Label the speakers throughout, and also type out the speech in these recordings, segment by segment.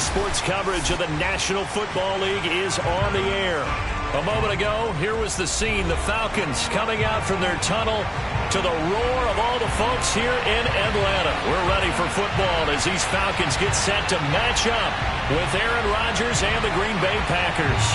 Speaker 1: sports coverage of the National Football League is on the air. A moment ago, here was the scene. The Falcons coming out from their tunnel to the roar of all the folks here in Atlanta. We're ready for football as these Falcons get set to match up with Aaron Rodgers and the Green Bay Packers.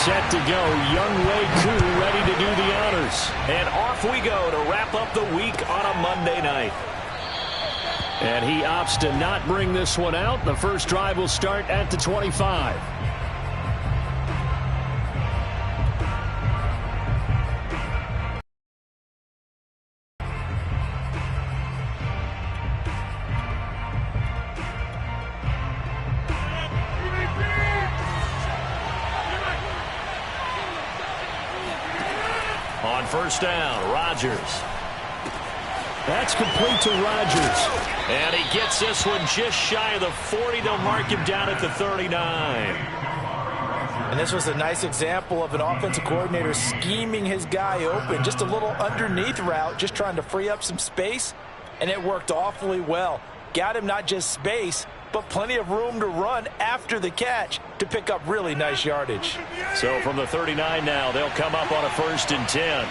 Speaker 1: Set to go, young wk10 ready to do the honors. And off we go to wrap up the week on a Monday night. And he opts to not bring this one out. The first drive will start at the 25. On first down, Rodgers. That's complete to Rodgers. And he gets this one just shy of the 40. They'll mark him down at the 39.
Speaker 2: And this was a nice example of an offensive coordinator scheming his guy open. Just a little underneath route, just trying to free up some space. And it worked awfully well. Got him not just space, but plenty of room to run after the catch to pick up really nice yardage.
Speaker 1: So from the 39 now, they'll come up on a 1st and 10.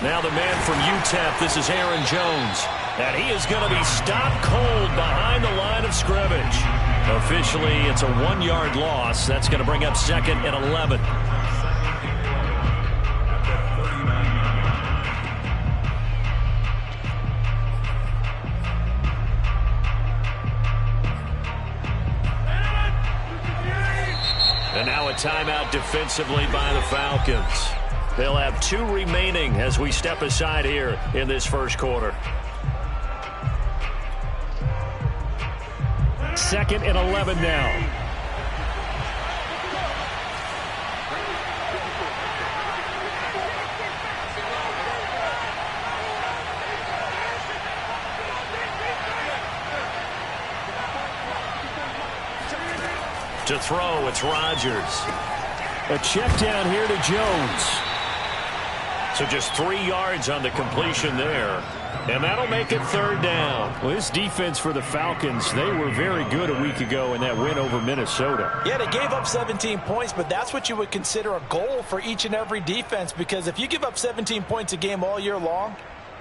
Speaker 1: Now the man from UTEP, this is Aaron Jones. And he is going to be stopped cold behind the line of scrimmage. Officially, it's a 1-yard loss. That's going to bring up 2nd and 11. And now a timeout defensively by the Falcons. They'll have 2 remaining as we step aside here in this first quarter. 2nd and 11 now. To throw, it's Rodgers. A check down here to Jones. So just 3 yards on the completion there. And that'll make it 3rd down. Well, this defense for the Falcons, they were very good a week ago in that win over Minnesota.
Speaker 2: Yeah, they gave up 17 points, but that's what you would consider a goal for each and every defense, because if you give up 17 points a game all year long,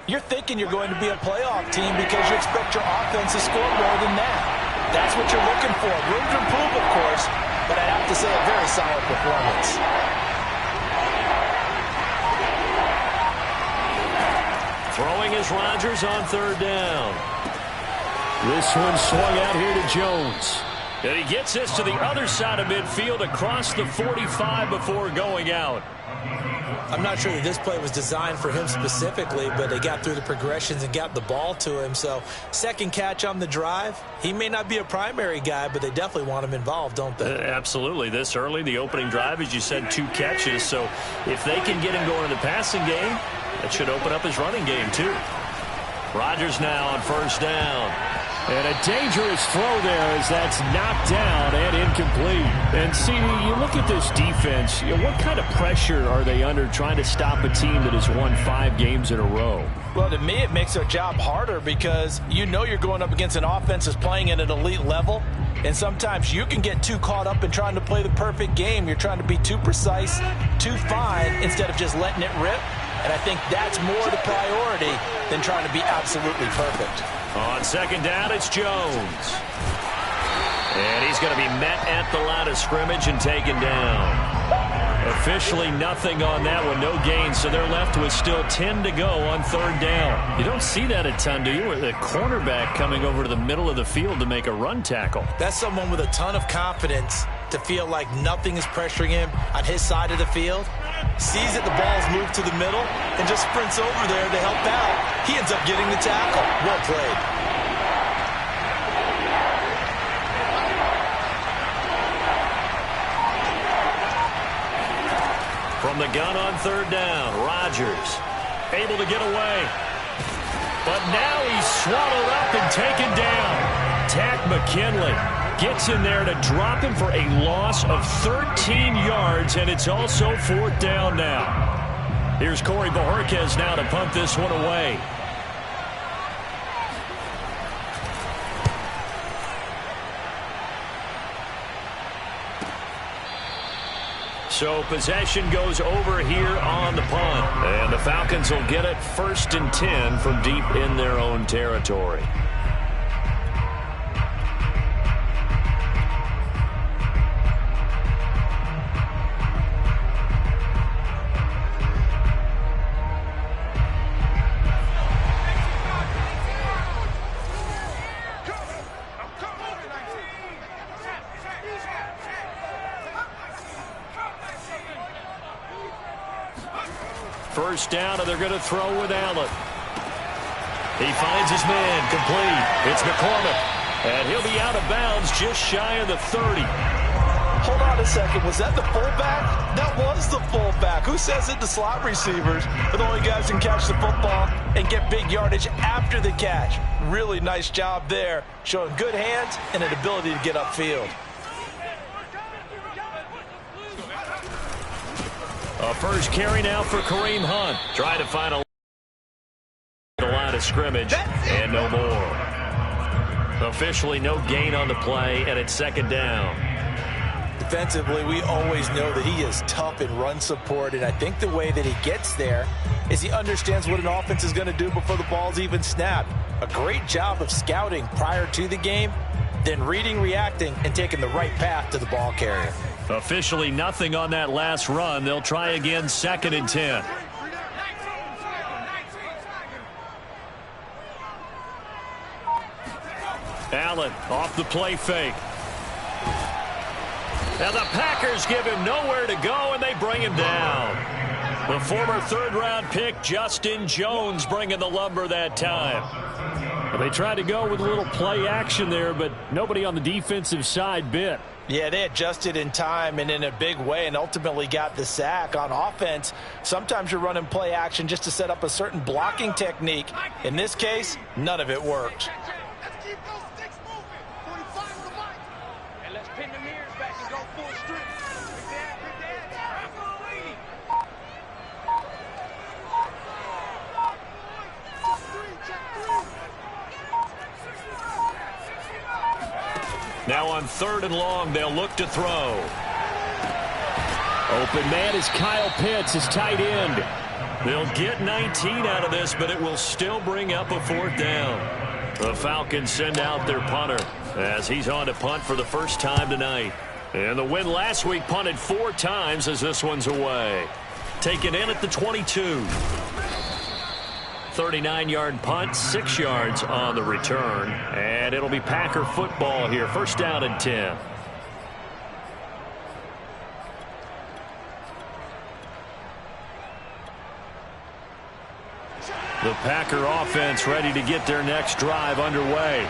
Speaker 2: you're thinking you're going to be a playoff team because you expect your offense to score more than that. That's what you're looking for. Room to improve, of course, but I'd have to say a very solid performance.
Speaker 1: Throwing is Rodgers on 3rd down. This one swung out here to Jones. And he gets this to the other side of midfield across the 45 before going out.
Speaker 3: I'm not sure that this play was designed for him specifically, but they got through the progressions and got the ball to him. So 2nd catch on the drive. He may not be a primary guy, but they definitely want him involved, don't they?
Speaker 1: Absolutely. This early, the opening drive, as you said, 2 catches. So if they can get him going in the passing game, that should open up his running game too. Rodgers now on 1st down. And a dangerous throw there as that's knocked down and incomplete. And, CD, you look at this defense, what kind of pressure are they under trying to stop a team that has won 5 games in a row?
Speaker 2: Well, to me, it makes their job harder because you know you're going up against an offense that's playing at an elite level. And sometimes you can get too caught up in trying to play the perfect game. You're trying to be too precise, too fine, instead of just letting it rip. And I think that's more the priority than trying to be absolutely perfect.
Speaker 1: On 2nd down, it's Jones. And he's going to be met at the line of scrimmage and taken down. Officially nothing on that one, no gain, so they're left with still 10 to go on 3rd down. You don't see that a ton, do you? With a cornerback coming over to the middle of the field to make a run tackle.
Speaker 3: That's someone with a ton of confidence to feel like nothing is pressuring him on his side of the field. Sees that the ball's moved to the middle and just sprints over there to help out. He ends up getting the tackle. Well played.
Speaker 1: From the gun on 3rd down, Rodgers able to get away. But now he's swallowed up and taken down. Takk McKinley gets in there to drop him for a loss of 13 yards, and it's also 4th down now. Here's Corey Bojorquez now to punt this one away. So possession goes over here on the punt. And the Falcons will get it 1st and 10 from deep in their own territory. First down, and they're going to throw with Allen. He finds his man, complete. It's McCormick, and he'll be out of bounds just shy of the 30.
Speaker 2: Hold on a second. Was that the fullback? That was the fullback. Who says it? The slot receivers are the only guys who can catch the football and get big yardage after the catch. Really nice job there, showing good hands and an ability to get upfield.
Speaker 1: A first carry now for Kareem Hunt. Trying to find a line of scrimmage, and no more. Officially no gain on the play, and it's 2nd down.
Speaker 2: Defensively, we always know that he is tough in run support, and I think the way that he gets there is he understands what an offense is going to do before the ball's even snapped. A great job of scouting prior to the game, then reading, reacting, and taking the right path to the ball carrier.
Speaker 1: Officially nothing on that last run. They'll try again 2nd and 10. Allen off the play fake. Now the Packers give him nowhere to go, and they bring him down. The former 3rd-round pick, Justin Jones, bringing the lumber that time. Well, they tried to go with a little play action there, but nobody on the defensive side bit.
Speaker 2: Yeah, they adjusted in time and in a big way and ultimately got the sack. On offense, sometimes you're running play action just to set up a certain blocking technique. In this case, none of it worked.
Speaker 4: Let's keep those sticks moving. 45 on the mic. And let's pin the mirrors back and go full street.
Speaker 1: Now on 3rd and long, they'll look to throw. Open man is Kyle Pitts, his tight end. They'll get 19 out of this, but it will still bring up a 4th down. The Falcons send out their punter as he's on to punt for the first time tonight. And the win last week punted 4 times as this one's away. Taken in at the 22. 39-yard punt, 6 yards on the return. And it'll be Packer football here. 1st down and 10. The Packer offense ready to get their next drive underway.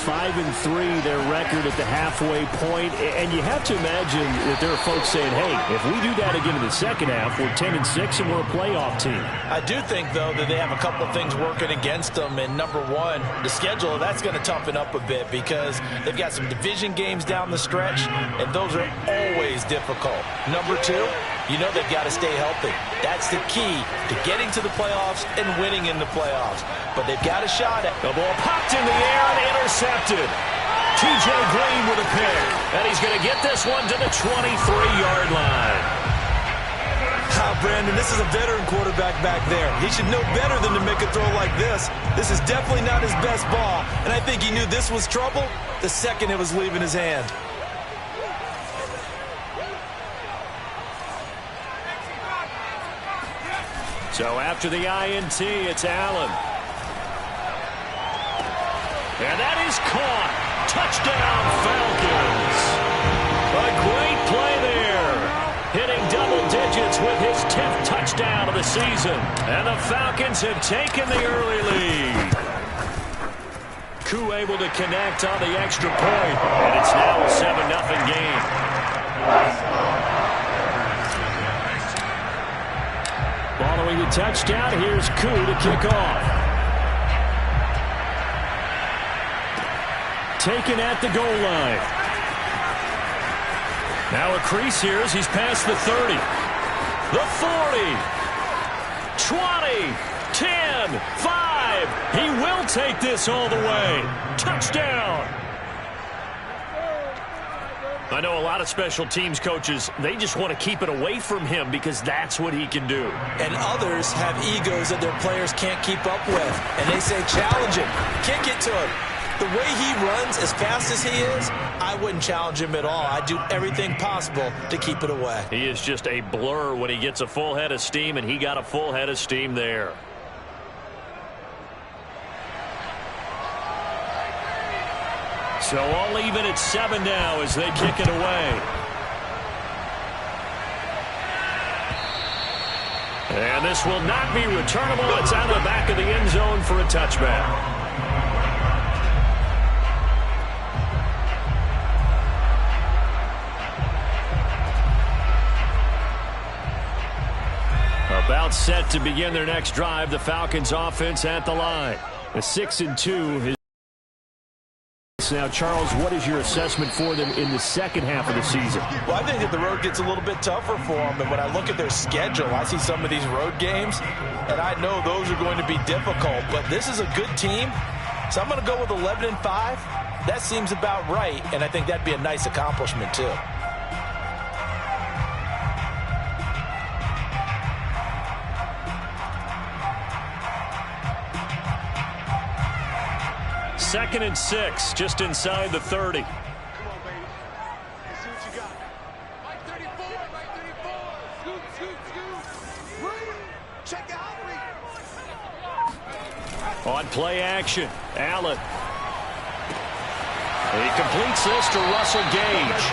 Speaker 1: 5-3 their record at the halfway point, and you have to imagine that there are folks saying, hey, if we do that again in the second half, we're 10-6 and we're a playoff team.
Speaker 2: I do think, though, that they have a couple of things working against them, and number one, the schedule, that's going to toughen up a bit because they've got some division games down the stretch, and those are always difficult. Number two, you know they've got to stay healthy. That's the key to getting to the playoffs and winning in the playoffs. But they've got a shot at
Speaker 1: the ball popped in the air and intercepted. T.J. Green with a pick, and he's going to get this one to the 23-yard line.
Speaker 3: Brandon, this is a veteran quarterback back there. He should know better than to make a throw like this. This is definitely not his best ball, and I think he knew this was trouble the second it was leaving his hand.
Speaker 1: So after the INT, it's Allen. And that is caught. Touchdown, Falcons. A great play there. Hitting double digits with his 10th touchdown of the season. And the Falcons have taken the early lead. Koo able to connect on the extra point. And it's now a 7-0 game. Following the touchdown, here's Koo to kick off. taken at the goal line. Now a crease here as he's past the 30. The 40. 20. 10. 5. He will take this all the way. Touchdown. I know a lot of special teams coaches, they just want to keep it away from him because that's what he can do.
Speaker 2: And others have egos that their players can't keep up with. And they say, challenge him. Kick it to him. The way he runs, as fast as he is, I wouldn't challenge him at all. I'd do everything possible to keep it away.
Speaker 1: He is just a blur when he gets a full head of steam, and he got a full head of steam there. So all even at 7 now as they kick it away. And this will not be returnable. It's out of the back of the end zone for a touchback. About set to begin their next drive. The Falcons offense at the line. A 6-2. Now, Charles, what is your assessment for them in the second half of the season?
Speaker 2: Well, I think that the road gets a little bit tougher for them. And when I look at their schedule, I see some of these road games, and I know those are going to be difficult. But this is a good team, so I'm going to go with 11-5. That seems about right, and I think that'd be a nice accomplishment, too.
Speaker 1: Second and 6, just inside the 30.
Speaker 4: Come on, baby. Let's see what you got. Mike 34, Mike 34. Scoot, scoot, scoot. Read. Check out, read.
Speaker 1: On play action, Allen. He completes this to Russell Gage.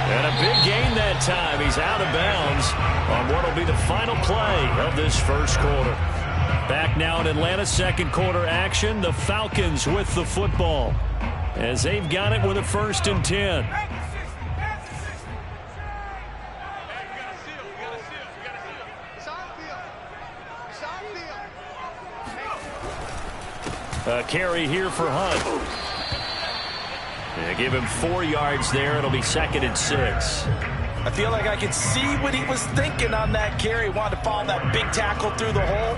Speaker 1: And a big gain that time. He's out of bounds on what will be the final play of this first quarter. Back now in Atlanta's second quarter action. The Falcons with the football as they've got it with a 1st and 10. A carry here for Hunt. They give him 4 yards there. It'll be 2nd and 6.
Speaker 2: I feel like I could see what he was thinking on that carry. Wanted to follow that big tackle through the hole.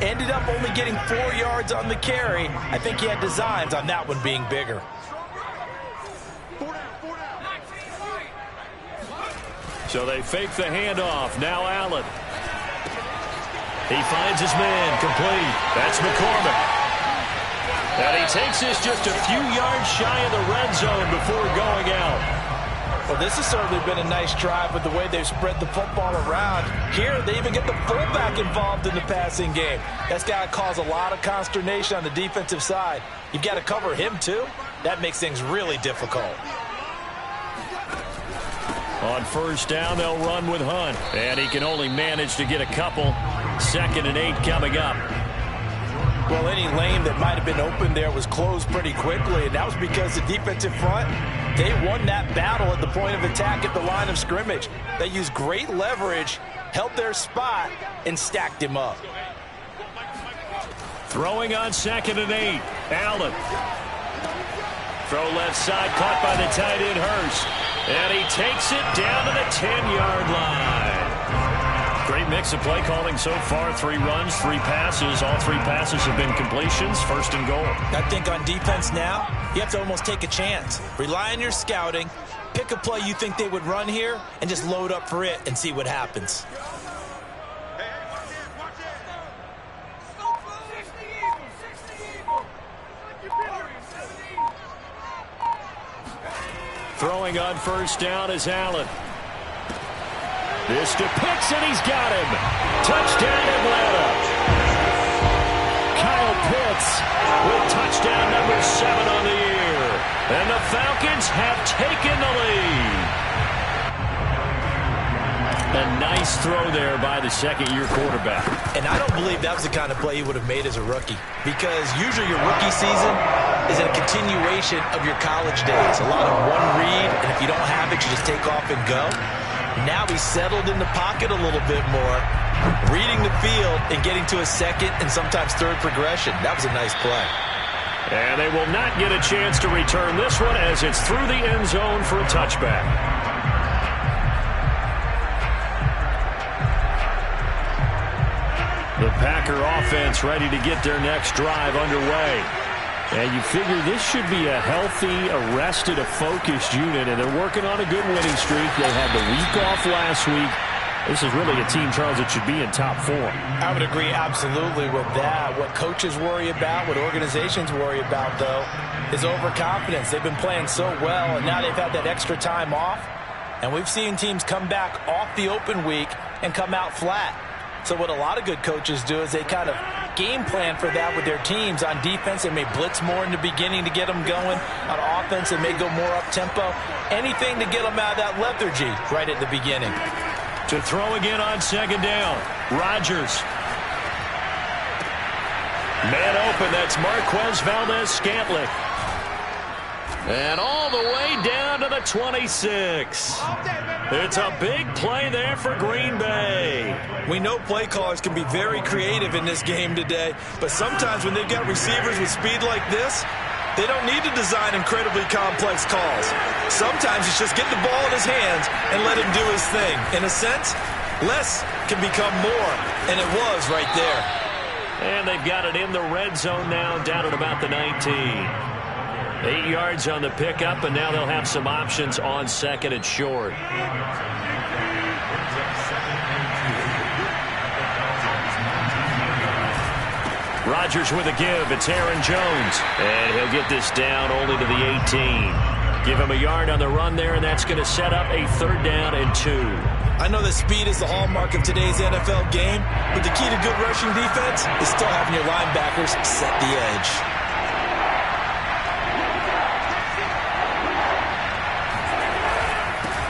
Speaker 2: Ended up only getting 4 yards on the carry. I think he had designs on that one being bigger.
Speaker 1: So they fake the handoff. Now Allen. He finds his man complete. That's McCormick. And he takes this just a few yards shy of the red zone before going out.
Speaker 2: Well, this has certainly been a nice drive with the way they've spread the football around. Here, they even get the fullback involved in the passing game. That's got to cause a lot of consternation on the defensive side. You've got to cover him, too. That makes things really difficult.
Speaker 1: On 1st down, they'll run with Hunt. And he can only manage to get a couple. 2nd and 8 coming up.
Speaker 2: Well, any lane that might have been open there was closed pretty quickly, and that was because the defensive front, they won that battle at the point of attack at the line of scrimmage. They used great leverage, held their spot, and stacked him up.
Speaker 1: Throwing on 2nd and 8. Allen. Throw left side, caught by the tight end Hurst. And he takes it down to the 10-yard line. Great mix of play calling so far. 3 runs, 3 passes. All 3 passes have been completions. 1st and goal.
Speaker 2: I think on defense now, you have to almost take a chance. Rely on your scouting. Pick a play you think they would run here and just load up for it and see what happens.
Speaker 1: Throwing on 1st down is Allen. This to Pitts, and he's got him. Touchdown, Atlanta. Kyle Pitts with touchdown number 7 on the year. And the Falcons have taken the lead. A nice throw there by the 2nd-year quarterback.
Speaker 2: And I don't believe that was the kind of play he would have made as a rookie. Because usually your rookie season is a continuation of your college days. A lot of one read, and if you don't have it, you just take off and go. Now he's settled in the pocket a little bit more, reading the field and getting to a 2nd and sometimes 3rd progression. That was a nice play.
Speaker 1: And they will not get a chance to return this one as it's through the end zone for a touchback. The Packer offense ready to get their next drive underway. And you figure this should be a healthy, arrested, a focused unit, and they're working on a good winning streak. They had the week off last week. This is really a team, Charles, that should be in top form.
Speaker 2: I would agree absolutely with that. What coaches worry about, what organizations worry about, though, is overconfidence. They've been playing so well, and now they've had that extra time off. And we've seen teams come back off the open week and come out flat. So what a lot of good coaches do is they kind of game plan for that with their teams. On defense, they may blitz more in the beginning to get them going. On offense, they may go more up-tempo. Anything to get them out of that lethargy right at the beginning.
Speaker 1: To throw again on second down. Rodgers. Man open, that's Marquez Valdez-Scantling. And all the way down to the 26. It's a big play there for Green Bay.
Speaker 3: We know play callers can be very creative in this game today, but sometimes when they've got receivers with speed like this, they don't need to design incredibly complex calls. Sometimes it's just get the ball in his hands and let him do his thing. In a sense, less can become more, and it was right there.
Speaker 1: And they've got it in the red zone now, down at about the 19. 8 yards on the pickup, and now they'll have some options on second and short. Rodgers with a give. It's Aaron Jones. And he'll get this down only to the 18. Give him a yard on the run there, and that's going to set up a 3rd down and 2.
Speaker 3: I know that speed is the hallmark of today's NFL game, but the key to good rushing defense is still having your linebackers set the edge.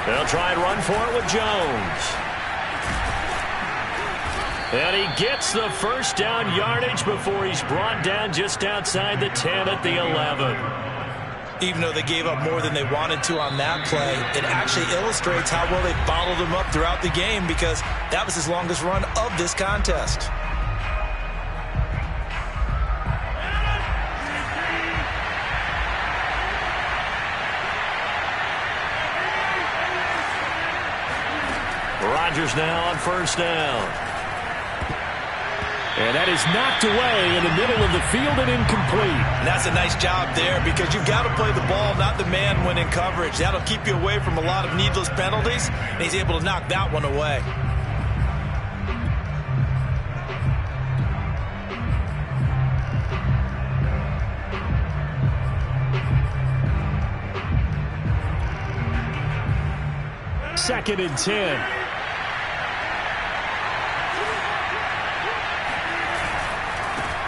Speaker 1: They'll try and run for it with Jones. And he gets the 1st down yardage before he's brought down just outside the 10 at the 11.
Speaker 3: Even though they gave up more than they wanted to on that play, it actually illustrates how well they bottled him up throughout the game, because that was his longest run of this contest.
Speaker 1: Rodgers now on 1st down. And that is knocked away in the middle of the field and incomplete.
Speaker 3: And that's a nice job there, because you've got to play the ball, not the man when in coverage. That'll keep you away from a lot of needless penalties, and he's able to knock that one away.
Speaker 1: Second and 10.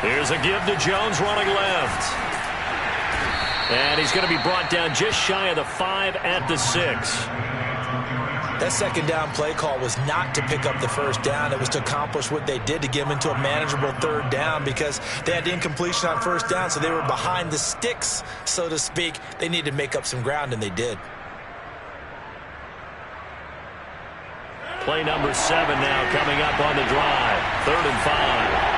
Speaker 1: Here's a give to Jones running left. And he's going to be brought down just shy of the 5 at the 6.
Speaker 3: That 2nd down play call was not to pick up the 1st down. It was to accomplish what they did, to get them into a manageable 3rd down, because they had the incompletion on 1st down, so they were behind the sticks, so to speak. They needed to make up some ground, and they did.
Speaker 1: Play number 7 now coming up on the drive. 3rd and 5.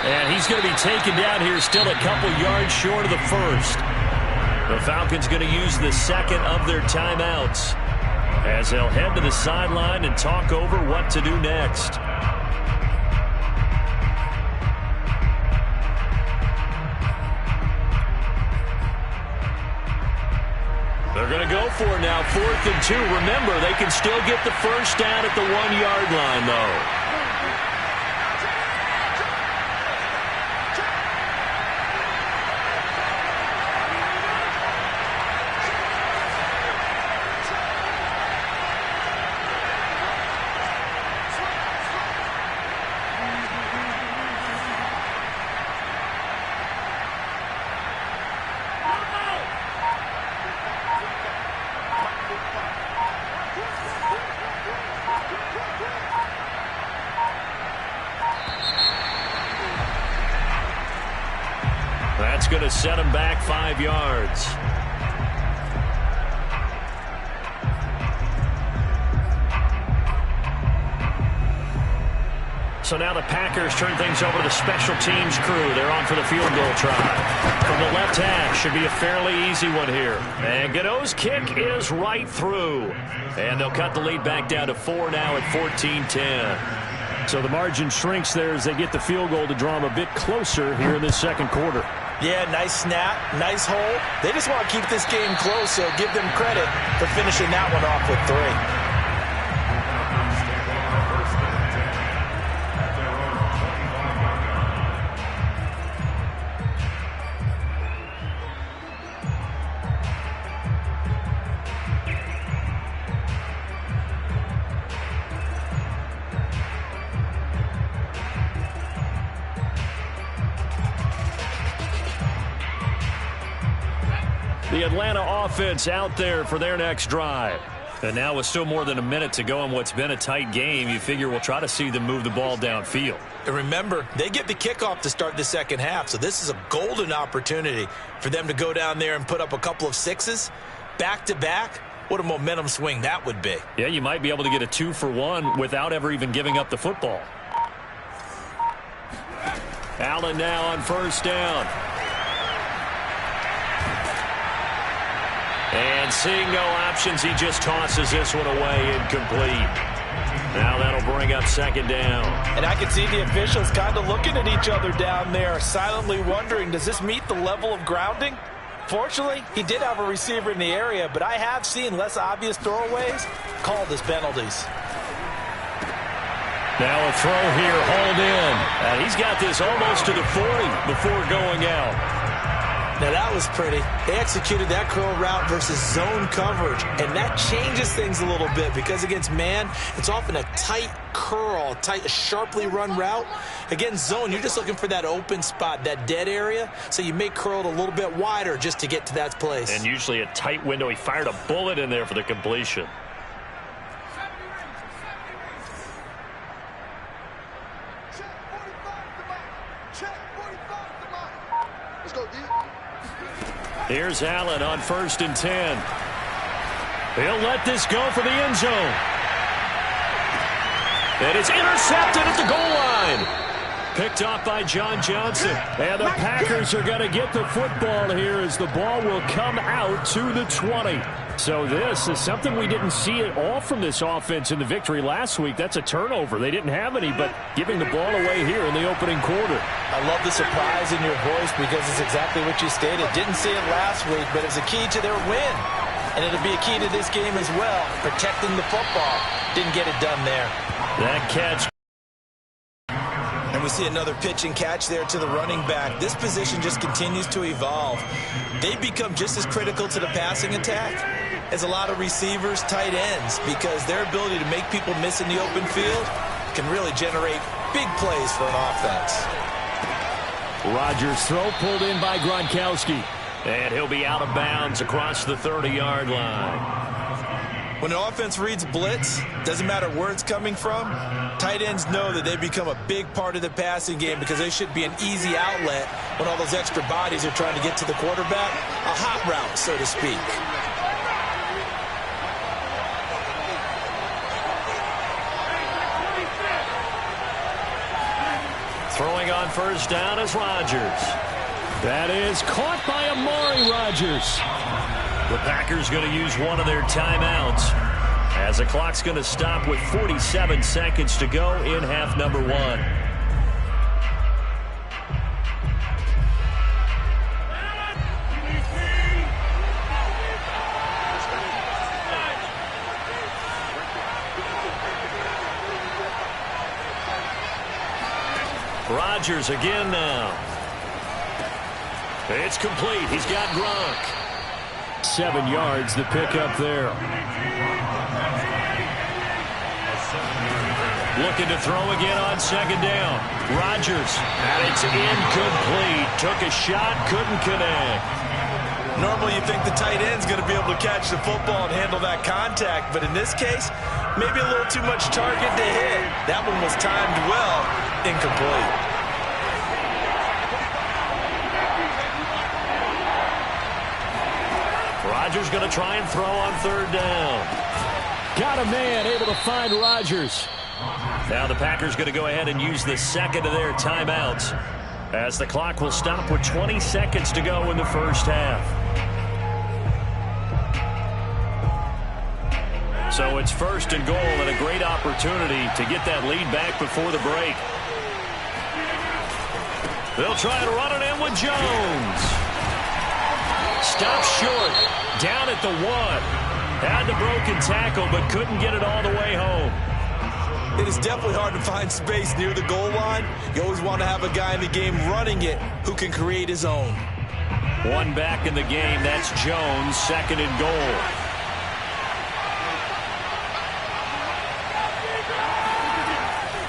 Speaker 1: And he's going to be taken down here, still a couple yards short of the 1st. The Falcons going to use the 2nd of their timeouts as they'll head to the sideline and talk over what to do next. They're going to go for it now, 4th and 2. Remember, they can still get the 1st down at the 1-yard line, though. That's going to set him back 5 yards. So now the Packers turn things over to the special teams crew. They're on for the field goal try. From the left hash, should be a fairly easy one here. And Godot's kick is right through. And they'll cut the lead back down to 4 now at 14-10.
Speaker 5: So the margin shrinks there as they get the field goal to draw them a bit closer here in this second quarter.
Speaker 2: Yeah, nice snap, nice hold. They just want to keep this game close, so give them credit for finishing that one off with 3.
Speaker 1: The Atlanta offense out there for their next drive. And now with still more than a minute to go in what's been a tight game, you figure we'll try to see them move the ball downfield.
Speaker 3: And remember, they get the kickoff to start the second half, so this is a golden opportunity for them to go down there and put up a couple of sixes back-to-back. What a momentum swing that would be.
Speaker 1: Yeah, you might be able to get a 2-for-1 without ever even giving up the football. Allen now on first down. And seeing no options, he just tosses this one away, incomplete. Now that'll bring up second down.
Speaker 2: And I can see the officials kind of looking at each other down there, silently wondering, does this meet the level of grounding? Fortunately, he did have a receiver in the area, but I have seen less obvious throwaways called as penalties.
Speaker 1: Now a throw here, hauled in. And he's got this almost to the 40 before going out.
Speaker 3: Now that was pretty. They executed that curl route versus zone coverage, and that changes things a little bit because against man, it's often a tight curl, a sharply run route. Against zone, you're just looking for that open spot, that dead area, so you may curl it a little bit wider just to get to that place.
Speaker 1: And usually a tight window. He fired a bullet in there for the completion. Here's Allen on 1st and 10. He'll let this go for the end zone. And it's intercepted at the goal line. Picked off by John Johnson.
Speaker 5: And the Packers are going to get the football here as the ball will come out to the 20. So this is something we didn't see at all from this offense in the victory last week. That's a turnover. They didn't have any, but giving the ball away here in the opening quarter.
Speaker 2: I love the surprise in your voice because it's exactly what you stated. Didn't see it last week, but it was a key to their win. And it'll be a key to this game as well, protecting the football. Didn't get it done there.
Speaker 1: That catch.
Speaker 3: And we see another pitch and catch there to the running back. This position just continues to evolve. They become just as critical to the passing attack as a lot of receivers, tight ends, because their ability to make people miss in the open field can really generate big plays for an offense.
Speaker 5: Rodgers' throw pulled in by Gronkowski.
Speaker 1: And he'll be out of bounds across the 30-yard line.
Speaker 3: When an offense reads blitz, doesn't matter where it's coming from, tight ends know that they become a big part of the passing game because they should be an easy outlet when all those extra bodies are trying to get to the quarterback. A hot route, so to speak.
Speaker 1: Throwing on first down is Rodgers.
Speaker 5: That is caught by Amari Rodgers.
Speaker 1: The Packers going to use one of their timeouts as the clock's going to stop with 47 seconds to go in half number 1. Rodgers again now. It's complete. He's got Gronk.
Speaker 5: 7 yards, the pickup there.
Speaker 1: Looking to throw again on second down. Rodgers, and it's incomplete. Took a shot, couldn't connect.
Speaker 3: Normally you think the tight end's going to be able to catch the football and handle that contact, but in this case, maybe a little too much target to hit. That one was timed well, incomplete.
Speaker 1: Rodgers going to try and throw on third down.
Speaker 5: Got a man able to find Rodgers.
Speaker 1: Now the Packers going to go ahead and use the second of their timeouts as the clock will stop with 20 seconds to go in the first half. So it's first and goal and a great opportunity to get that lead back before the break. They'll try to run it in with Jones. Stops short. Down at the 1. Had the broken tackle, but couldn't get it all the way home.
Speaker 3: It is definitely hard to find space near the goal line. You always want to have a guy in the game running it who can create his own.
Speaker 1: One back in the game. That's Jones, second and goal.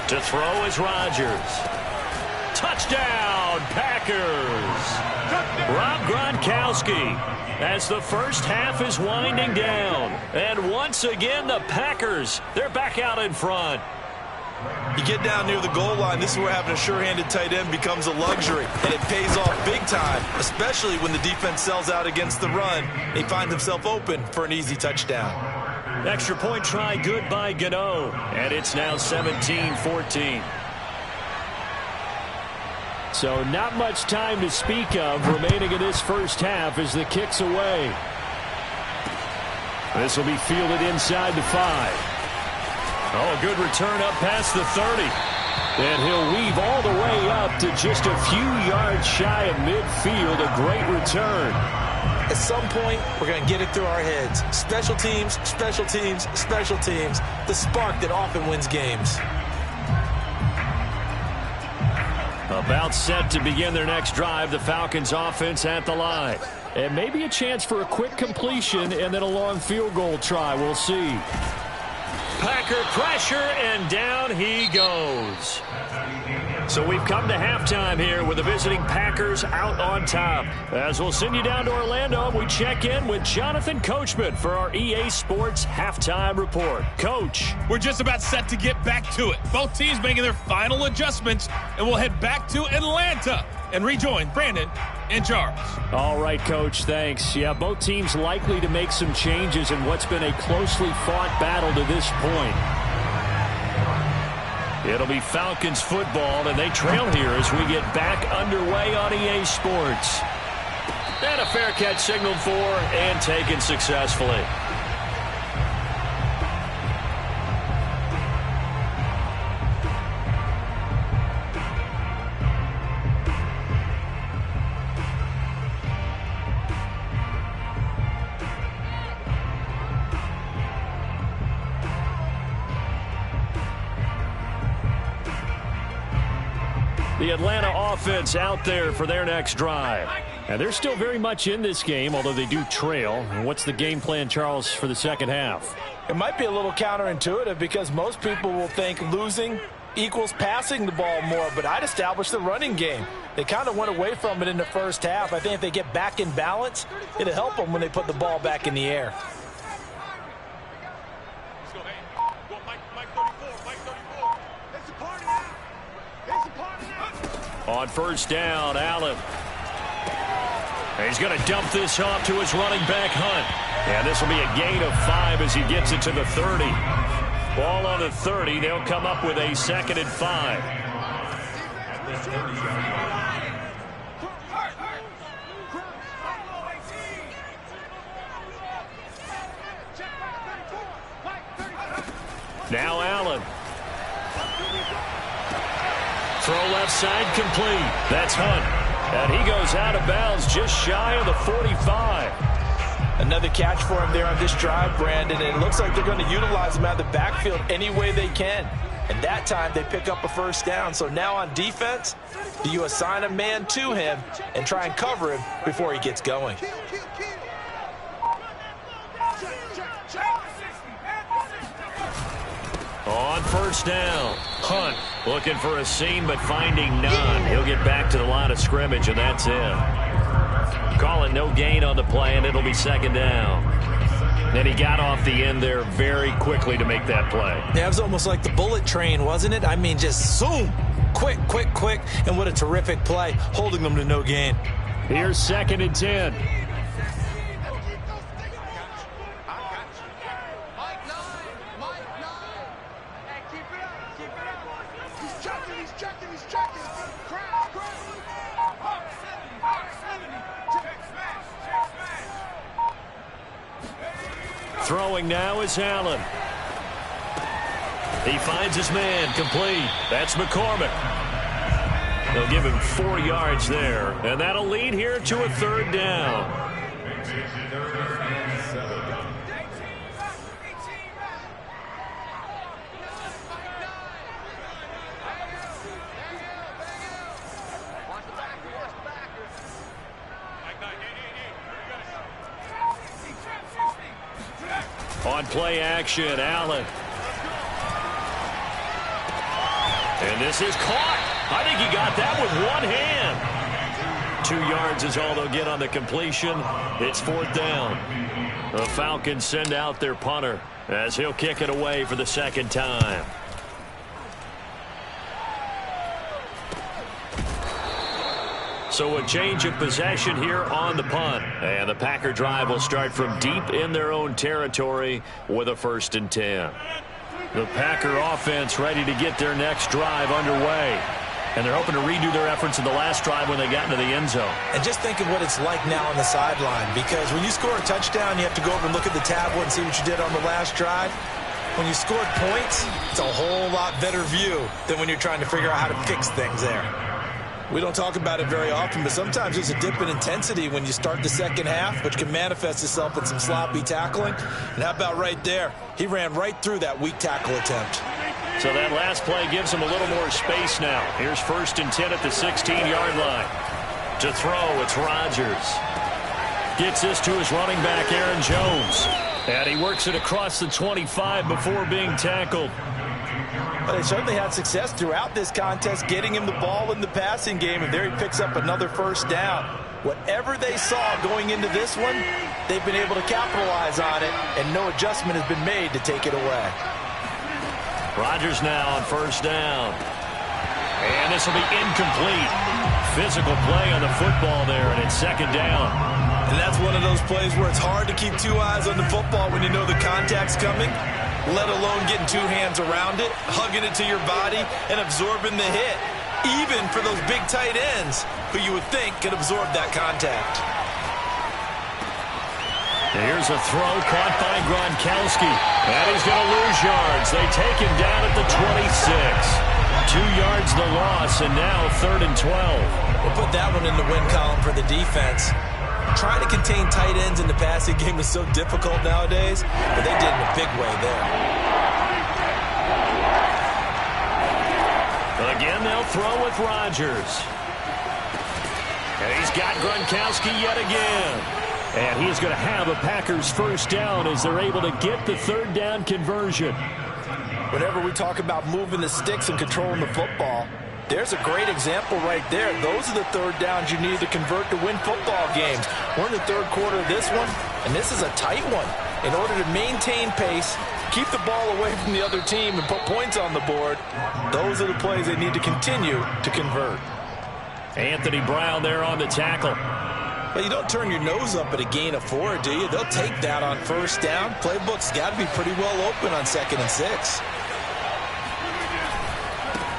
Speaker 1: To throw is Rodgers. Touchdown, Packers. Rob Gronkowski as the first half is winding down. And once again, the Packers, they're back out in front.
Speaker 3: You get down near the goal line, this is where having a sure-handed tight end becomes a luxury. And it pays off big time, especially when the defense sells out against the run. He finds himself open for an easy touchdown.
Speaker 1: Extra point try good by Gano. And it's now 17-14.
Speaker 5: So not much time to speak of remaining in this first half as the kick's away. This will be fielded inside the 5. Oh, a good return up past the 30. And he'll weave all the way up to just a few yards shy of midfield. A great return.
Speaker 3: At some point, we're going to get it through our heads. Special teams, special teams, special teams. The spark that often wins games.
Speaker 1: About set to begin their next drive, the Falcons offense at the line.
Speaker 5: And maybe a chance for a quick completion and then a long field goal try. We'll see.
Speaker 1: Packer pressure, and down he goes. So we've come to halftime here with the visiting Packers out on top. As we'll send you down to Orlando, we check in with Jonathan Coachman for our EA Sports Halftime Report. Coach.
Speaker 6: We're just about set to get back to it. Both teams making their final adjustments, and we'll head back to Atlanta and rejoin Brandon and Charles.
Speaker 5: All right, Coach, thanks. Yeah, both teams likely to make some changes in what's been a closely fought battle to this point.
Speaker 1: It'll be Falcons football, and they trail here as we get back underway on EA Sports. And a fair catch signaled for and taken successfully. The Atlanta offense out there for their next drive.
Speaker 5: And they're still very much in this game, although they do trail. What's the game plan, Charles, for the second half?
Speaker 2: It might be a little counterintuitive because most people will think losing equals passing the ball more, but I'd establish the running game. They kind of went away from it in the first half. I think if they get back in balance, it'll help them when they put the ball back in the air.
Speaker 1: On first down, Allen. He's going to dump this off to his running back, Hunt. And this will be a gain of 5 as he gets it to the 30. Ball on the 30. They'll come up with a 2nd and 5. Now Allen. Throw left side complete. That's Hunt. And he goes out of bounds just shy of the 45.
Speaker 2: Another catch for him there on this drive, Brandon. And it looks like they're going to utilize him out of the backfield any way they can. And that time they pick up a first down. So now on defense, do you assign a man to him and try and cover him before he gets going?
Speaker 1: On first down, Hunt looking for a seam but finding none. He'll get back to the line of scrimmage, and that's it. Calling no gain on the play, and it'll be 2nd down. And he got off the end there very quickly to make that play.
Speaker 3: Yeah, it was almost like the bullet train, wasn't it? I mean, just zoom. Quick, quick, quick. And what a terrific play, holding them to no gain.
Speaker 5: Here's 2nd and 10.
Speaker 4: He's checking. Crash.
Speaker 1: Throwing now is Allen. He finds his man, complete. That's McCormick. They'll give him 4 yards there, and that'll lead here to a 3rd down. On play action, Allen. And this is caught. I think he got that with one hand. 2 yards is all they'll get on the completion. It's 4th down. The Falcons send out their punter as he'll kick it away for the 2nd time. So a change of possession here on the punt. And the Packer drive will start from deep in their own territory with a 1st and 10. The Packer offense ready to get their next drive underway. And they're hoping to redo their efforts in the last drive when they got into the end zone.
Speaker 2: And just think of what it's like now on the sideline, because when you score a touchdown, you have to go over and look at the tablet and see what you did on the last drive. When you scored points, it's a whole lot better view than when you're trying to figure out how to fix things there. We don't talk about it very often, but sometimes there's a dip in intensity when you start the second half, which can manifest itself in some sloppy tackling. And how about right there? He ran right through that weak tackle attempt.
Speaker 1: So that last play gives him a little more space now. Here's 1st and 10 at the 16-yard line. To throw, it's Rodgers. Gets this to his running back, Aaron Jones. And he works it across the 25 before being tackled.
Speaker 2: But they certainly had success throughout this contest, getting him the ball in the passing game, and there he picks up another 1st down. Whatever they saw going into this one, they've been able to capitalize on it, and no adjustment has been made to take it away.
Speaker 1: Rodgers now on 1st down. And this will be incomplete. Physical play on the football there, and it's 2nd down.
Speaker 3: And that's one of those plays where it's hard to keep 2 eyes on the football when you know the contact's coming, let alone getting 2 hands around it, hugging it to your body, and absorbing the hit, even for those big tight ends who you would think could absorb that contact.
Speaker 1: Here's a throw caught by Gronkowski. And he's going to lose yards. They take him down at the 26. 2 yards the loss, and now 3rd and 12.
Speaker 3: We'll put that one in the win column for the defense. Trying to contain tight ends in the passing game is so difficult nowadays, but they did it in a big way there.
Speaker 1: Again, they'll throw with Rodgers. And he's got Gronkowski yet again. And he's going to have a Packers 1st down as they're able to get the 3rd down conversion.
Speaker 2: Whenever we talk about moving the sticks and controlling the football, there's a great example right there. Those are the 3rd downs you need to convert to win football games. We're in the 3rd quarter of this one, and this is a tight one. In order to maintain pace, keep the ball away from the other team, and put points on the board, those are the plays they need to continue to convert.
Speaker 1: Anthony Brown there on the tackle.
Speaker 2: But you don't turn your nose up at a gain of 4, do you? They'll take that on 1st down. Playbook's got to be pretty well open on 2nd and 6.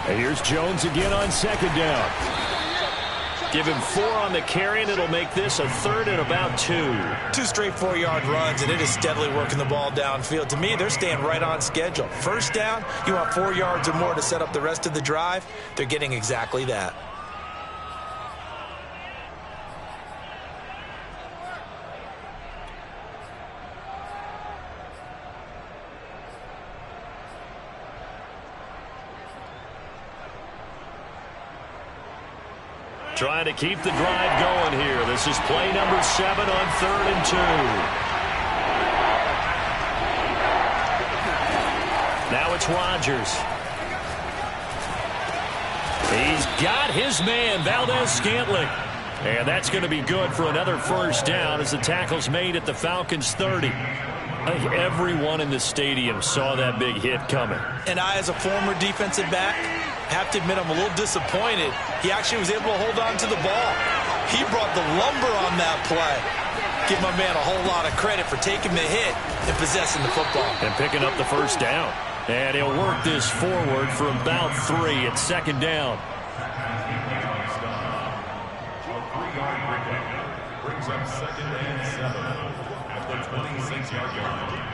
Speaker 5: And here's Jones again on 2nd down.
Speaker 1: Give him 4 on the carry, and it'll make this a 3rd and about 2.
Speaker 3: 2 straight 4-yard runs, and it is steadily working the ball downfield. To me, they're staying right on schedule. 1st down, you want 4 yards or more to set up the rest of the drive. They're getting exactly that.
Speaker 1: Trying to keep the drive going here. This is play number 7 on 3rd and 2. Now it's Rodgers. He's got his man, Valdez-Scantling. And that's going to be good for another 1st down as the tackle's made at the Falcons' 30. I think everyone in the stadium saw that big hit coming.
Speaker 3: And I, as a former defensive back, have to admit I'm a little disappointed. He actually was able to hold on to the ball. He brought the lumber on that play. Give my man a whole lot of credit for taking the hit and possessing the football.
Speaker 1: And picking up the 1st down.
Speaker 5: And he'll work this forward for about 3 at second down.
Speaker 7: Brings up 2nd and 7 at the 26-yard line.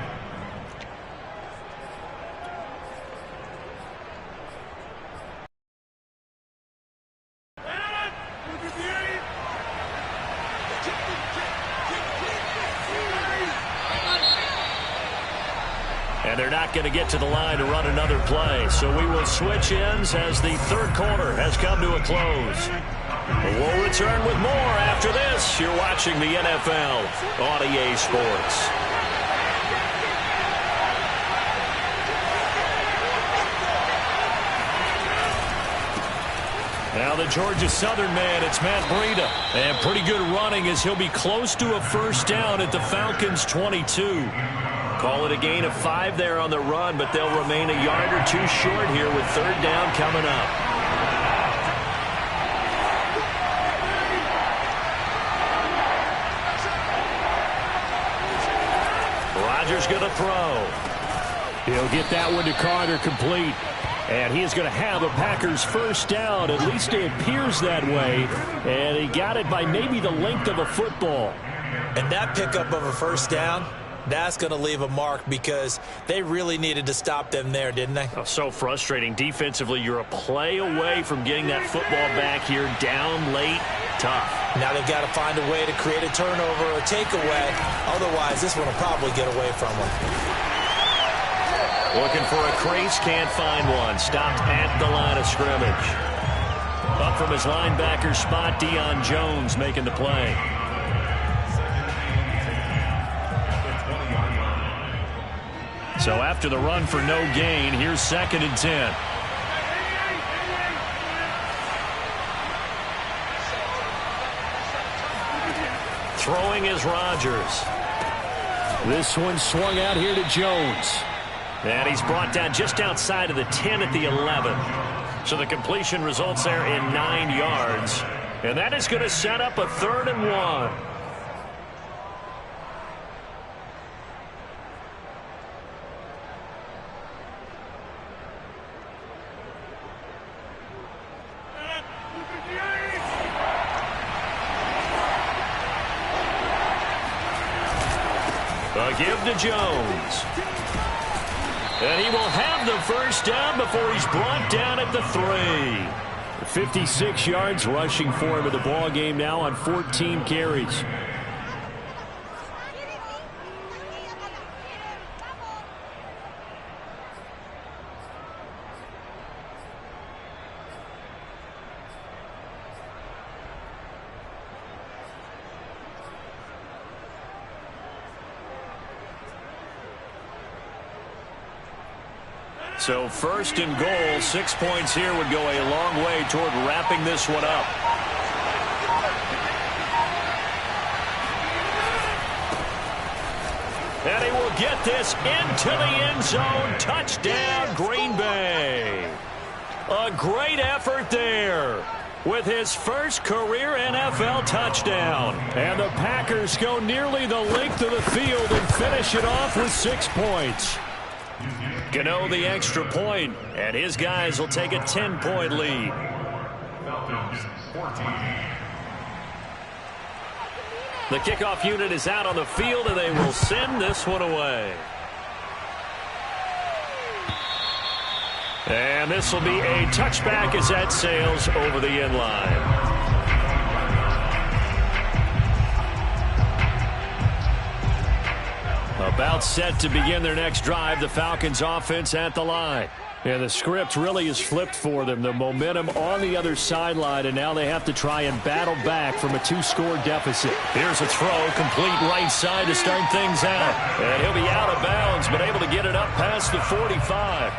Speaker 1: And they're not going to get to the line to run another play. So we will switch ends as the third quarter has come to a close. We'll return with more after this. You're watching the NFL on EA Sports. Now the Georgia Southern man, it's Matt Breida. And pretty good running as he'll be close to a first down at the Falcons' 22. Call it a gain of 5 there on the run, but they'll remain a yard or 2 short here with third down coming up. Rodgers going to throw.
Speaker 5: He'll get that one to Carter complete. And he is going to have a Packers first down. At least it appears that way. And he got it by maybe the length of a football.
Speaker 3: And that pickup of a first down, that's going to leave a mark because they really needed to stop them there, didn't they?
Speaker 1: Oh, so frustrating. Defensively, you're a play away from getting that football back here down late. Tough.
Speaker 3: Now they've got to find a way to create a turnover or takeaway. Otherwise, this one will probably get away from them.
Speaker 1: Looking for a crease, can't find one. Stopped at the line of scrimmage. Up from his linebacker spot, Deion Jones making the play. So after the run for no gain, here's 2nd and 10. Throwing is Rodgers.
Speaker 5: This one swung out here to Jones.
Speaker 1: And he's brought down just outside of the 10 at the 11. So the completion results there in 9 yards. And that is going to set up a 3rd and 1. A give to Jones. And he will have the first down before he's brought down at the 3.
Speaker 5: 56 yards rushing for him in the ball game now on 14 carries.
Speaker 1: So 1st and goal, 6 points here would go a long way toward wrapping this one up. And he will get this into the end zone. Touchdown, Green Bay. A great effort there with his first career NFL touchdown.
Speaker 5: And the Packers go nearly the length of the field and finish it off with 6 points.
Speaker 1: Gano the extra point, and his guys will take a 10-point lead.
Speaker 7: Falcons 14.
Speaker 1: The kickoff unit is out on the field, and they will send this one away. And this will be a touchback as that sails over the end line. About set to begin their next drive, the Falcons offense at the line.
Speaker 5: Yeah, the script really is flipped for them. The momentum on the other sideline, and now they have to try and battle back from a 2-score deficit.
Speaker 1: Here's a throw, complete right side to start things out. And he'll be out of bounds, but able to get it up past the 45.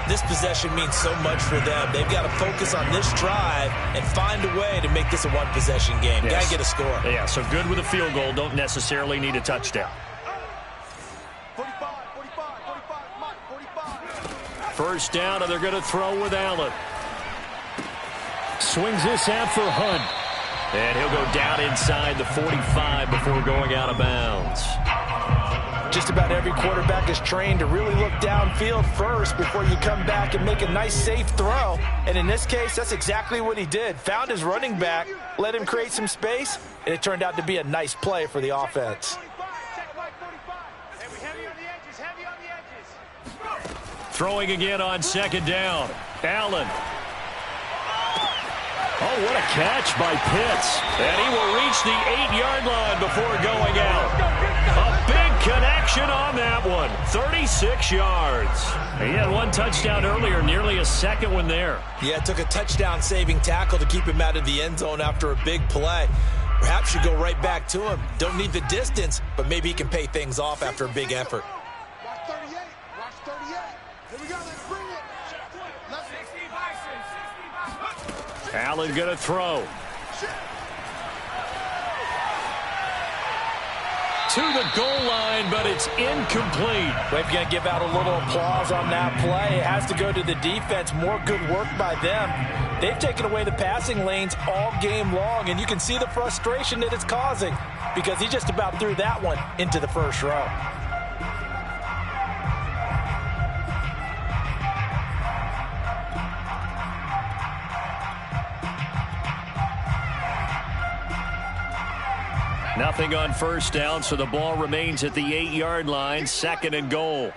Speaker 3: This possession means so much for them. They've got to focus on this drive and find a way to make this a one-possession game.
Speaker 1: Yes.
Speaker 3: Got to get a score.
Speaker 1: Yeah, so good with a field goal. Don't necessarily need a touchdown. 1st down, and they're going to throw with Allen.
Speaker 5: Swings this out for Hunt.
Speaker 1: And he'll go down inside the 45 before going out of bounds.
Speaker 2: Just about every quarterback is trained to really look downfield first before you come back and make a nice, safe throw. And in this case, that's exactly what he did. Found his running back, let him create some space, and it turned out to be a nice play for the offense.
Speaker 5: Throwing again on second down. Allen. Oh, what a catch by Pitts. And he will reach the 8-yard line before going out. A big connection on that one. 36 yards. He had one touchdown earlier, nearly a second one there.
Speaker 3: Yeah, it took a touchdown-saving tackle to keep him out of the end zone after a big play. Perhaps you go right back to him. Don't need the distance, but maybe he can pay things off after a big effort.
Speaker 4: Watch 38. Watch 38. Here we go. Let's bring it.
Speaker 5: Allen going to throw. To the goal line, but it's incomplete.
Speaker 2: Well, if you're going to give out a little applause on that play, it has to go to the defense. More good work by them. They've taken away the passing lanes all game long, and you can see the frustration that it's causing because he just about threw that one into the first row.
Speaker 5: Nothing on first down, so the ball remains at the 8-yard line, second and goal.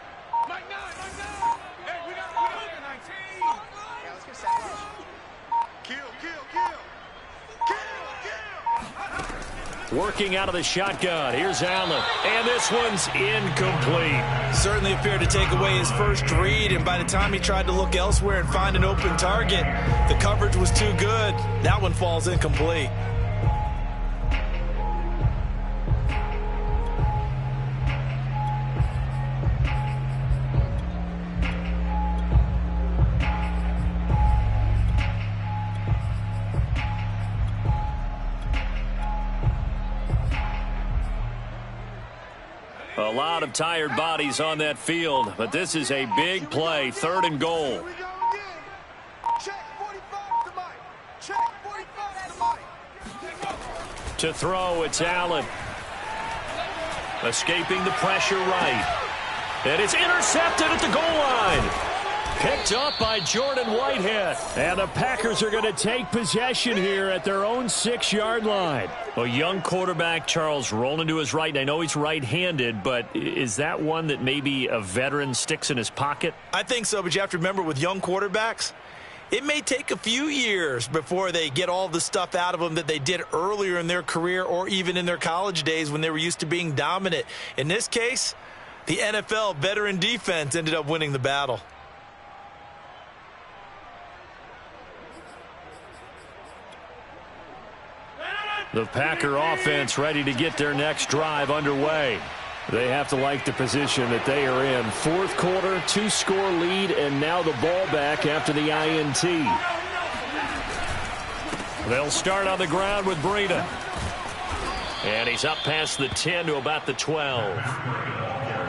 Speaker 5: Working out of the shotgun. Here's Allen. And this one's incomplete.
Speaker 3: Certainly appeared to take away his first read, and by the time he tried to look elsewhere and find an open target, the coverage was too good. That one falls incomplete.
Speaker 5: A lot of tired bodies on that field, but this is a big play, third and goal.
Speaker 4: Here we go again. Check 45 to Mike. Check 45 to Mike.
Speaker 5: To throw, it's Allen. Escaping the pressure right. And it's intercepted at the goal line. Picked up by Jordan Whitehead. And the Packers are going to take possession here at their own 6-yard line. A young quarterback, Charles, rolling to his right. I know he's right-handed, but is that one that maybe a veteran sticks in his pocket?
Speaker 3: I think so, but you have to remember with young quarterbacks, it may take a few years before they get all the stuff out of them that they did earlier in their career or even in their college days when they were used to being dominant. In this case, the NFL veteran defense ended up winning the battle.
Speaker 5: The Packer offense ready to get their next drive underway. They have to like the position that they are in. Fourth quarter, 2-score lead, and now the ball back after the INT. They'll start on the ground with Breida. And he's up past the 10 to about the 12.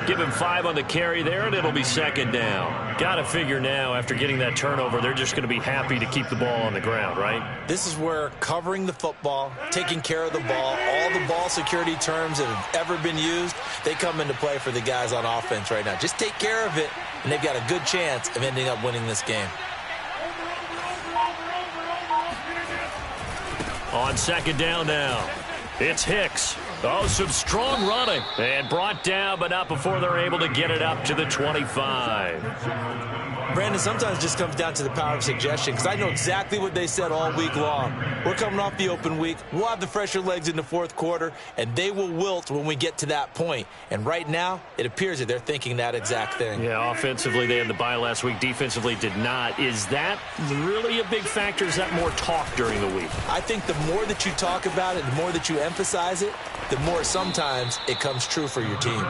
Speaker 5: Give him 5 on the carry there, and it'll be second down. Got to figure now, after getting that turnover, they're just going to be happy to keep the ball on the ground, right?
Speaker 3: This is where covering the football, taking care of the ball, all the ball security terms that have ever been used, they come into play for the guys on offense right now. Just take care of it, and they've got a good chance of ending up winning this game.
Speaker 5: On second down now, it's Hicks. Oh, some strong running. And brought down, but not before they're able to get it up to the 25.
Speaker 3: Brandon, sometimes it just comes down to the power of suggestion, because I know exactly what they said all week long. We're coming off the open week. We'll have the fresher legs in the fourth quarter, and they will wilt when we get to that point. And right now, it appears that they're thinking that exact thing.
Speaker 5: Yeah, offensively, they had the bye last week. Defensively, did not. Is that really a big factor? Is that more talk during the week?
Speaker 3: I think the more that you talk about it, the more that you emphasize it, the more sometimes it comes true for your team.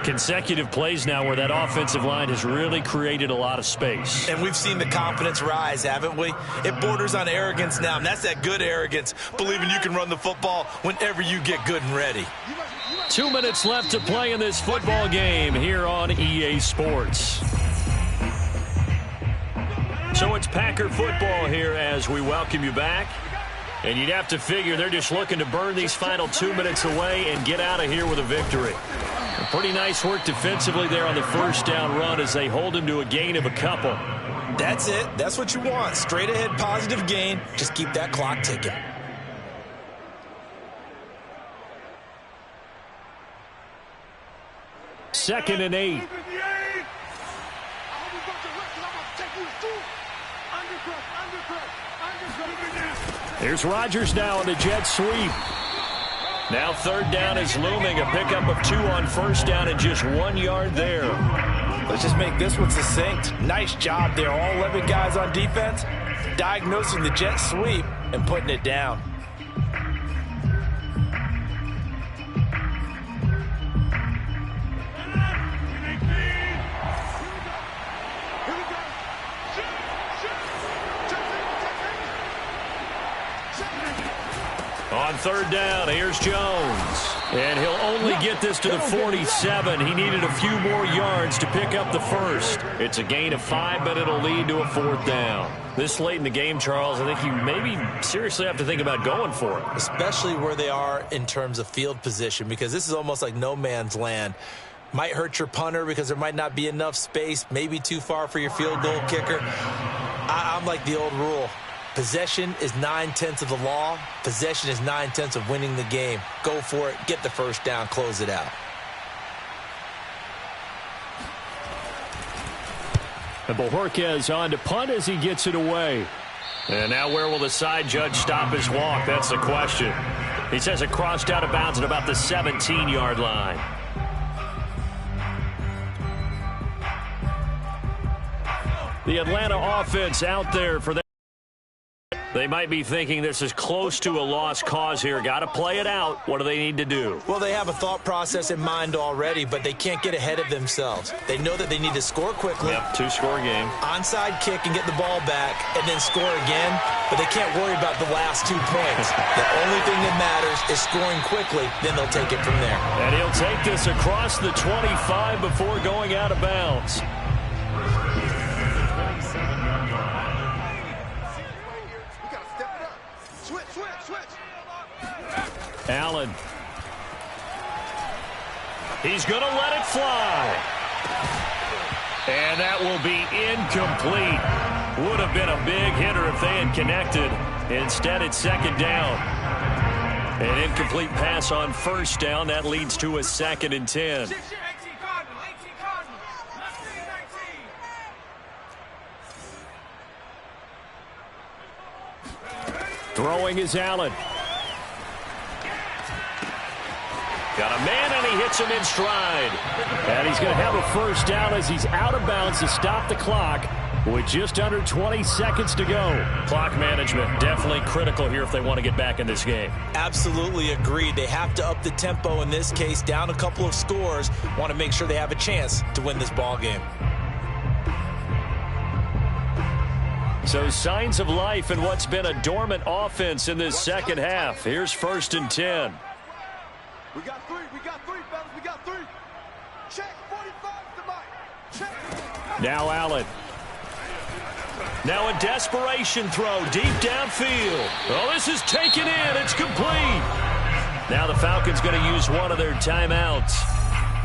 Speaker 5: Consecutive plays now where that offensive line has really created a lot of space.
Speaker 3: And we've seen the confidence rise, haven't we? It borders on arrogance now, and that's that good arrogance, believing you can run the football whenever you get good and ready.
Speaker 5: 2 minutes left to play in this football game here on EA Sports. So it's Packer football here as we welcome you back. And you'd have to figure they're just looking to burn these final 2 minutes away and get out of here with a victory. The Pretty nice work defensively there on the first down run as they hold him to a gain of a couple.
Speaker 3: That's it. That's what you want. Straight ahead positive gain. Just keep that clock ticking.
Speaker 5: Second and 8. Here's Rodgers now on the jet sweep. Now third down is looming. A pickup of 2 on first down and just 1 yard there.
Speaker 2: Let's just make this one succinct. Nice job there. All 11 guys on defense diagnosing the jet sweep and putting it down.
Speaker 5: On third down, here's Jones. And he'll only get this to the 47. He needed a few more yards to pick up the first. It's a gain of 5, but it'll lead to a fourth down. This late in the game, Charles, I think you maybe seriously have to think about going for it.
Speaker 3: Especially where they are in terms of field position, because this is almost like no man's land. Might hurt your punter because there might not be enough space, maybe too far for your field goal kicker. I'm like the old rule. Possession is 9/10 of the law. Possession is 9/10 of winning the game. Go for it. Get the first down. Close it out.
Speaker 5: And Bojorquez on to punt as he gets it away. And now where will the side judge stop his walk? That's the question. He says it crossed out of bounds at about the 17-yard line. The Atlanta offense out there for that. They might be thinking this is close to a lost cause here. Got to play it out. What do they need to do?
Speaker 3: Well, they have a thought process in mind already, but they can't get ahead of themselves. They know that they need to score quickly.
Speaker 5: Yep, 2-score game.
Speaker 3: Onside kick and get the ball back and then score again, but they can't worry about the last 2 points. The only thing that matters is scoring quickly, then they'll take it from there.
Speaker 5: And he'll take this across the 25 before going out of bounds. Allen. He's going to let it fly. And that will be incomplete. Would have been a big hitter if they had connected. Instead, it's second down. An incomplete pass on first down. That leads to a 2nd and 10. Throwing is Allen. Got a man, and he hits him in stride. And he's going to have a first down as he's out of bounds to stop the clock with just under 20 seconds to go. Clock management definitely critical here if they want to get back in this game.
Speaker 3: Absolutely agreed. They have to up the tempo in this case, down a couple of scores. Want to make sure they have a chance to win this ball game.
Speaker 5: So signs of life in what's been a dormant offense in this second half. Here's 1st and 10.
Speaker 4: We got 3, fellas, we got 3. Check, 45 to Mike. Check.
Speaker 5: Now Allen. Now a desperation throw deep downfield. Oh, this is taken in. It's complete. Now the Falcons going to use one of their timeouts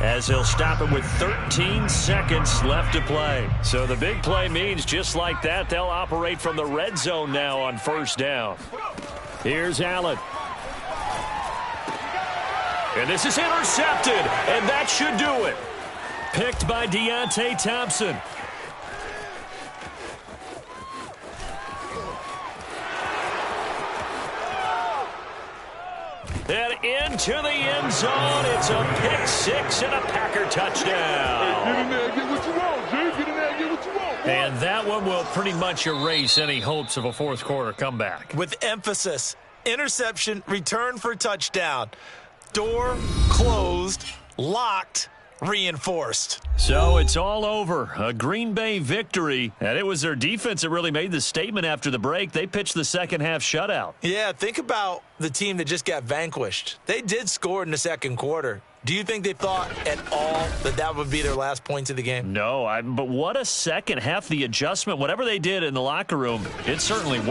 Speaker 5: as they'll stop it with 13 seconds left to play. So the big play means just like that, they'll operate from the red zone now on first down. Here's Allen. And this is intercepted, and that should do it. Picked by Deontay Thompson. And into the end zone, it's a pick six and a Packer touchdown.
Speaker 4: Get in there and get what you want, G. Get in there and get what you want. Boy.
Speaker 5: And that one will pretty much erase any hopes of a fourth quarter comeback.
Speaker 3: With emphasis, interception, return for touchdown. Door closed, locked, reinforced.
Speaker 5: So it's all over. A Green Bay victory. And it was their defense that really made the statement after the break. They pitched the second half shutout.
Speaker 3: Yeah, think about the team that just got vanquished. They did score in the second quarter. Do you think they thought at all that that would be their last points of the game?
Speaker 5: No, but what a second half. The adjustment, whatever they did in the locker room, it certainly worked.